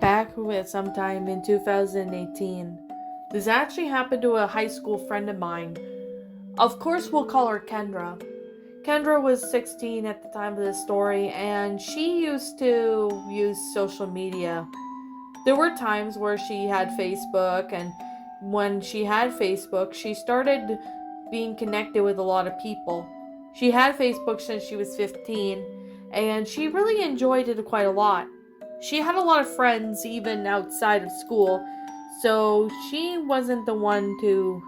back with sometime in 2018. This actually happened to a high school friend of mine. Of course, we'll call her Kendra. Kendra was 16 at the time of this story, and she used to use social media. There were times where she had Facebook, and when she had Facebook, she started being connected with a lot of people. She had Facebook since she was 15, and she really enjoyed it quite a lot. She had a lot of friends even outside of school, so she wasn't the one to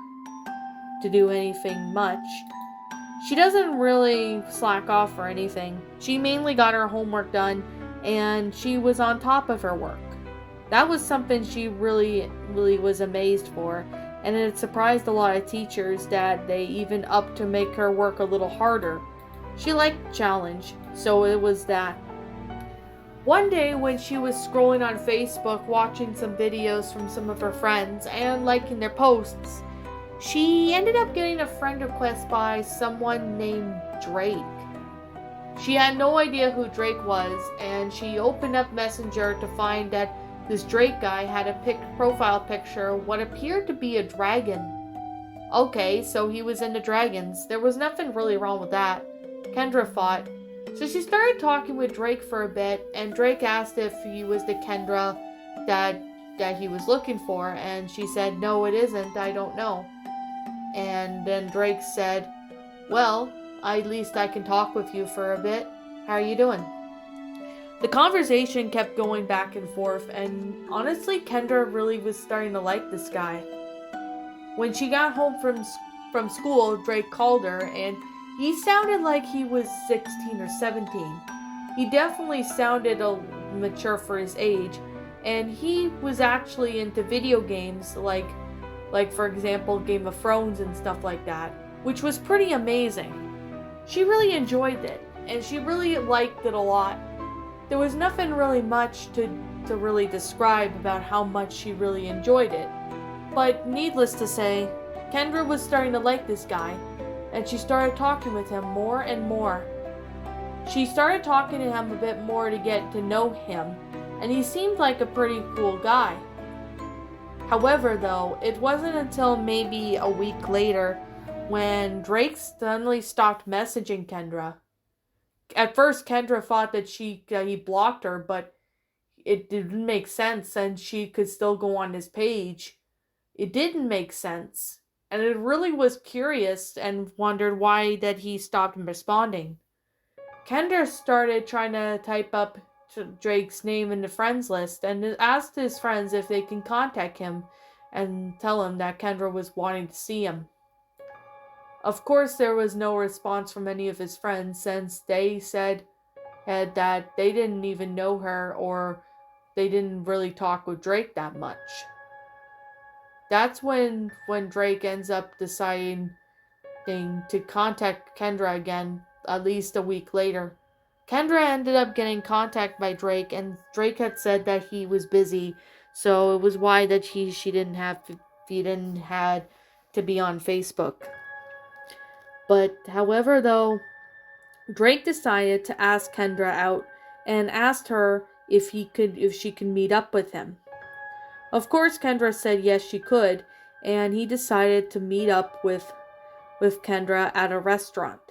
do anything much. She doesn't really slack off or anything. She mainly got her homework done, and she was on top of her work. That was something she really was amazed for, and it surprised a lot of teachers that they even upped to make her work a little harder. She liked challenge, so it was that. One day when she was scrolling on Facebook watching some videos from some of her friends and liking their posts, she ended up getting a friend request by someone named Drake. She had no idea who Drake was, and she opened up Messenger to find that this Drake guy had a profile picture of what appeared to be a dragon. Okay, so he was into dragons. There was nothing really wrong with that, Kendra thought. So she started talking with Drake for a bit, and Drake asked if he was the Kendra that he was looking for, and she said, "No, it isn't, I don't know." And then Drake said, "Well, at least I can talk with you for a bit. How are you doing?" The conversation kept going back and forth, and honestly, Kendra really was starting to like this guy. When she got home from school, Drake called her, and he sounded like he was 16 or 17. He definitely sounded mature for his age, and he was actually into video games like for example Game of Thrones and stuff like that, which was pretty amazing. She really enjoyed it, and she really liked it a lot. There was nothing really much to really describe about how much she really enjoyed it. But needless to say, Kendra was starting to like this guy, and she started talking with him more and more. She started talking to him a bit more to get to know him, and he seemed like a pretty cool guy. However, though, it wasn't until maybe a week later when Drake suddenly stopped messaging Kendra. At first, Kendra thought that he blocked her, but it didn't make sense, and she could still go on his page. It didn't make sense, and it really was curious and wondered why that he stopped responding. Kendra started trying to type up Drake's name in the friends list and asked his friends if they can contact him and tell him that Kendra was wanting to see him. Of course, there was no response from any of his friends, since they said that they didn't even know her, or they didn't really talk with Drake that much. That's when Drake ends up deciding to contact Kendra again, at least a week later. Kendra ended up getting contacted by Drake, and Drake had said that he was busy, so it was why that he didn't had to be on Facebook. But however, though, Drake decided to ask Kendra out and asked her if she could meet up with him. Of course, Kendra said yes she could, and he decided to meet up with Kendra at a restaurant.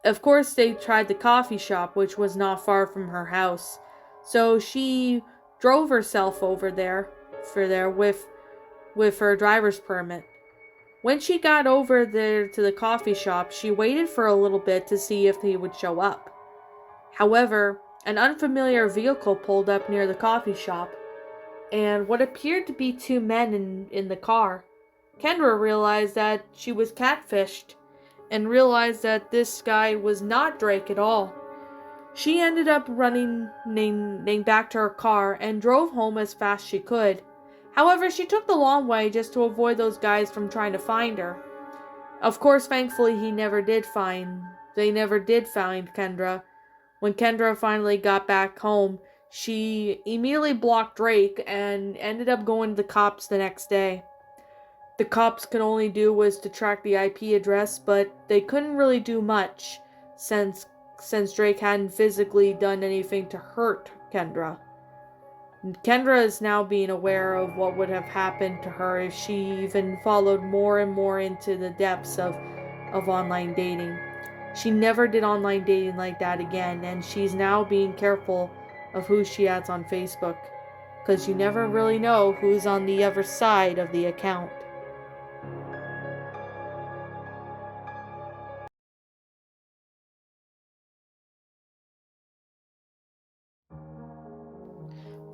Of course, they tried the coffee shop, which was not far from her house, so she drove herself over there with her driver's permit. When she got over there to the coffee shop, she waited for a little bit to see if he would show up. However, an unfamiliar vehicle pulled up near the coffee shop, and what appeared to be two men in the car. Kendra realized that she was catfished, and realized that this guy was not Drake at all. She ended up running back to her car and drove home as fast as she could. However, she took the long way just to avoid those guys from trying to find her. Of course, thankfully, they never did find Kendra. When Kendra finally got back home, she immediately blocked Drake and ended up going to the cops the next day. The cops could only do was to track the IP address, but they couldn't really do much since Drake hadn't physically done anything to hurt Kendra. Kendra is now being aware of what would have happened to her if she even followed more and more into the depths of online dating. She never did online dating like that again, and she's now being careful of who she adds on Facebook, because you never really know who's on the other side of the account.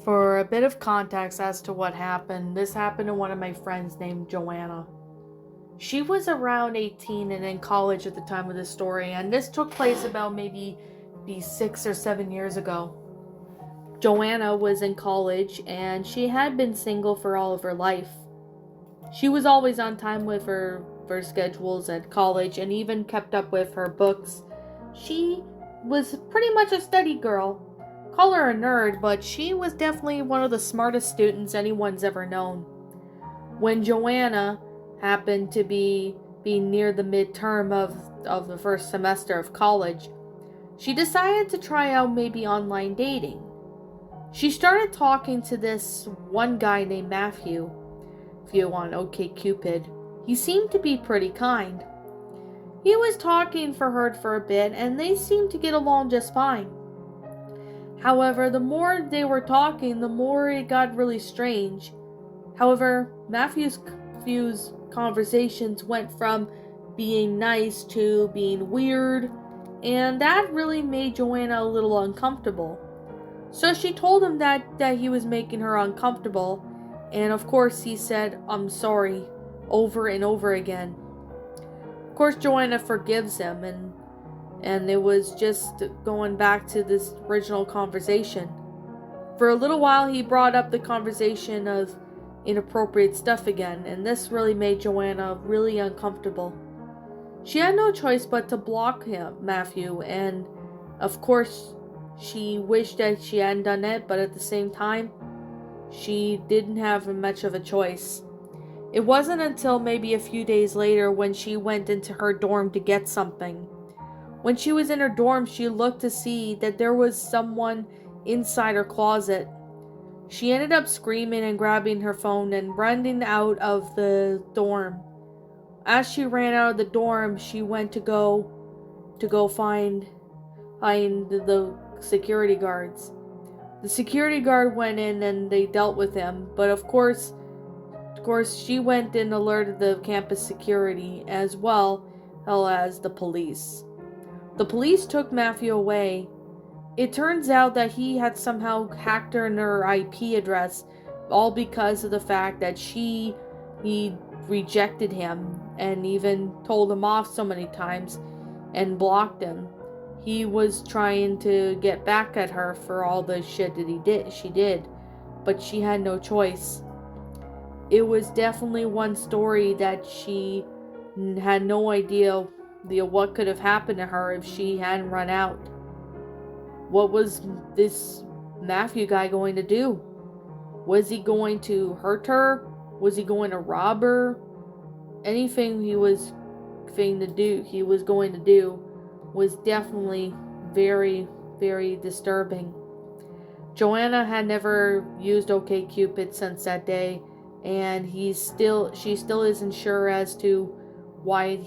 For a bit of context as to what happened, this happened to one of my friends named Joanna. She was around 18 and in college at the time of this story, and this took place about maybe 6 or 7 years ago. Joanna was in college and she had been single for all of her life. She was always on time with her schedules at college and even kept up with her books. She was pretty much a study girl. Call her a nerd, but she was definitely one of the smartest students anyone's ever known. When Joanna happened to be near the midterm of the first semester of college, she decided to try out maybe online dating. She started talking to this one guy named Matthew, if you want OkCupid. He seemed to be pretty kind. He was talking for her for a bit, and they seemed to get along just fine. However, the more they were talking, the more it got really strange. However, Matthew's conversations went from being nice to being weird, and that really made Joanna a little uncomfortable. So she told him that he was making her uncomfortable, and of course he said, "I'm sorry," over and over again. Of course, Joanna forgives him, and it was just going back to this original conversation. For a little while, he brought up the conversation of inappropriate stuff again, and this really made Joanna really uncomfortable. She had no choice but to block him, Matthew, and of course, she wished that she hadn't done it, but at the same time, she didn't have much of a choice. It wasn't until maybe a few days later when she went into her dorm to get something. When she was in her dorm, she looked to see that there was someone inside her closet. She ended up screaming and grabbing her phone and running out of the dorm. As she ran out of the dorm, she went to go find the security guards. The security guard went in and they dealt with him, but of course she went and alerted the campus security as well as the police. The police took Matthew away. It turns out that he had somehow hacked her IP address, all because of the fact that he rejected him and even told him off so many times and blocked him. He was trying to get back at her for all the shit that she did, but she had no choice. It was definitely one story that she had no idea what could have happened to her if she hadn't run out. What was this Matthew guy going to do? Was he going to hurt her? Was he going to rob her? Anything he was going to do was definitely very, very disturbing. Joanna had never used OkCupid since that day, and she still isn't sure as to why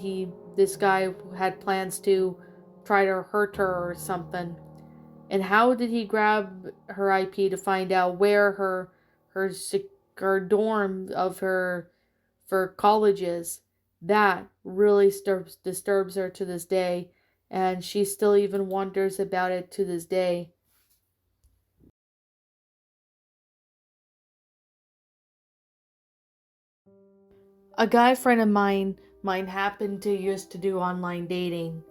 this guy had plans to try to hurt her or something. And how did he grab her IP to find out where her dorm of her for college is? That really disturbs her to this day, and she still even wonders about it to this day. A guy friend of mine happened to used to do online dating.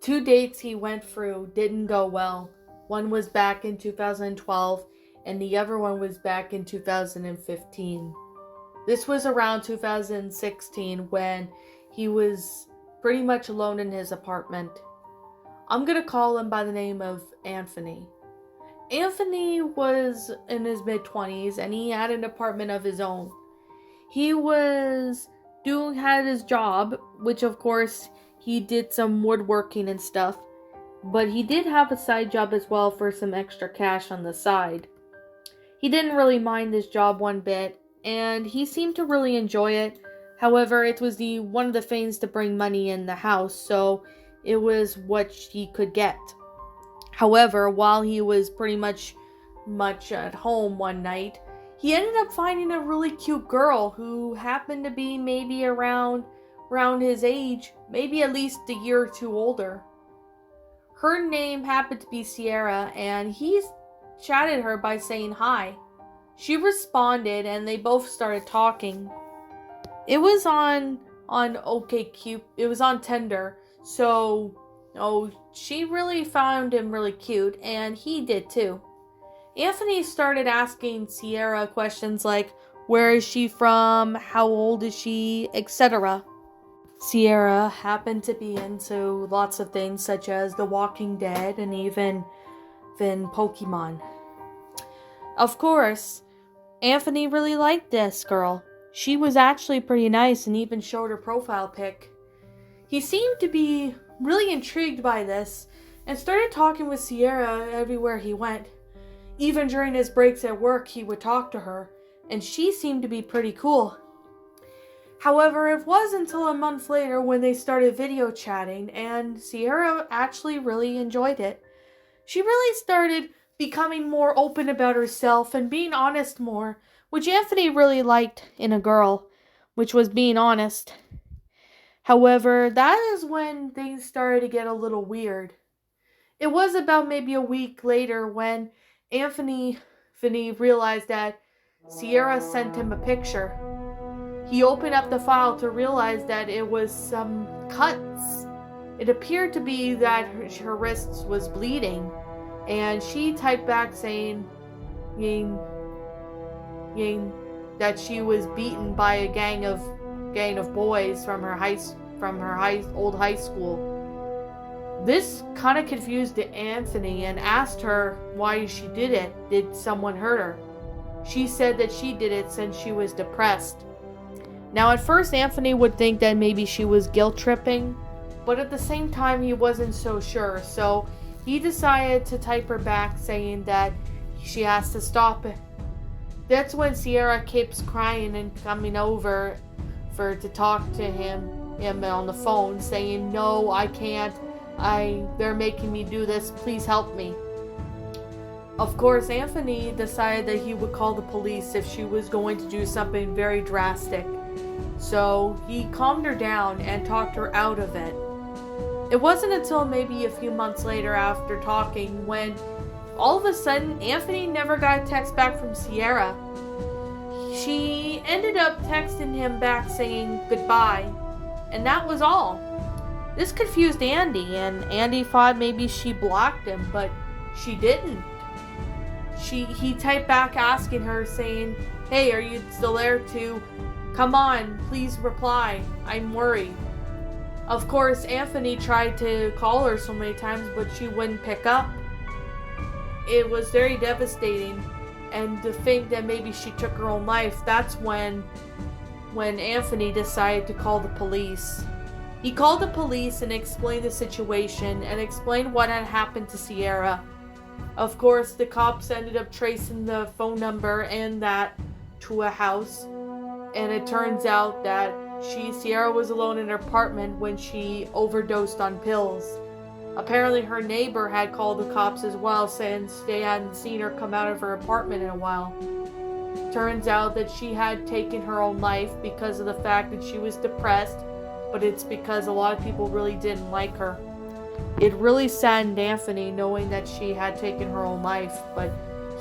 2 dates he went through didn't go well. One was back in 2012 and the other one was back in 2015. This was around 2016 when he was pretty much alone in his apartment. I'm gonna call him by the name of Anthony. Anthony was in his mid-20s and he had an apartment of his own. He had his job, which of course he did some woodworking and stuff, but he did have a side job as well for some extra cash on the side. He didn't really mind this job one bit, and he seemed to really enjoy it. However, it was the one of the things to bring money in the house, so it was what he could get. However, while he was pretty much at home one night, he ended up finding a really cute girl who happened to be maybe around his age, maybe at least a year or two older. Her name happened to be Sierra, and he chatted her by saying hi. She responded, and they both started talking. It was on OkCupid. It was on Tinder. So, she really found him really cute, and he did too. Anthony started asking Sierra questions like, where is she from, how old is she, etc. Sierra happened to be into lots of things such as The Walking Dead and even Pokemon. Of course, Anthony really liked this girl. She was actually pretty nice and even showed her profile pic. He seemed to be really intrigued by this and started talking with Sierra everywhere he went. Even during his breaks at work, he would talk to her, and she seemed to be pretty cool. However, it wasn't until a month later when they started video chatting, and Sierra actually really enjoyed it. She really started becoming more open about herself and being honest more, which Anthony really liked in a girl, which was being honest. However, that is when things started to get a little weird. It was about maybe a week later when Anthony realized that Sierra sent him a picture. He opened up the file to realize that it was some cuts. It appeared to be that her wrists was bleeding, and she typed back saying that she was beaten by a gang of boys from her old high school. This kind of confused Anthony and asked her why she did it. Did someone hurt her? She said that she did it since she was depressed. Now, at first, Anthony would think that maybe she was guilt tripping, but at the same time, he wasn't so sure. So he decided to type her back saying that she has to stop it. That's when Sierra keeps crying and coming over to talk to him on the phone, saying, "No, I can't. They're making me do this. Please help me." Of course, Anthony decided that he would call the police if she was going to do something very drastic. So he calmed her down and talked her out of it. It wasn't until maybe a few months later after talking when all of a sudden Anthony never got a text back from Sierra. She ended up texting him back saying goodbye, and that was all. This confused Andy, and Andy thought maybe she blocked him, but she didn't. He typed back asking her saying, "Hey, are you still there too? Come on, please reply. I'm worried." Of course, Anthony tried to call her so many times, but she wouldn't pick up. It was very devastating, and to think that maybe she took her own life, that's when Anthony decided to call the police. He called the police and explained the situation and explained what had happened to Sierra. Of course, the cops ended up tracing the phone number and that to a house, and it turns out that Sierra was alone in her apartment when she overdosed on pills. Apparently her neighbor had called the cops as well, since they hadn't seen her come out of her apartment in a while. Turns out that she had taken her own life because of the fact that she was depressed, but it's because a lot of people really didn't like her. It really saddened Anthony knowing that she had taken her own life, but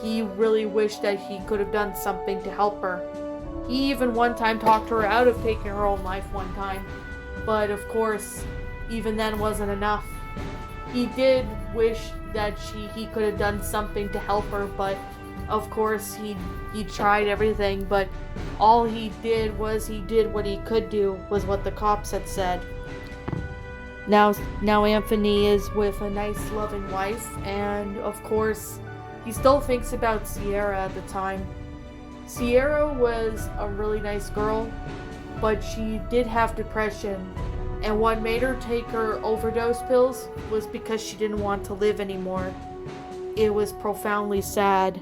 he really wished that he could have done something to help her. He even one time talked her out of taking her own life one time, but of course, even then wasn't enough. He did wish that he could have done something to help her, but of course he tried everything, but all he did was he did what he could do, was what the cops had said. Now Anthony is with a nice loving wife, and of course he still thinks about Sierra at the time. Sierra was a really nice girl, but she did have depression, and what made her take her overdose pills was because she didn't want to live anymore. It was profoundly sad.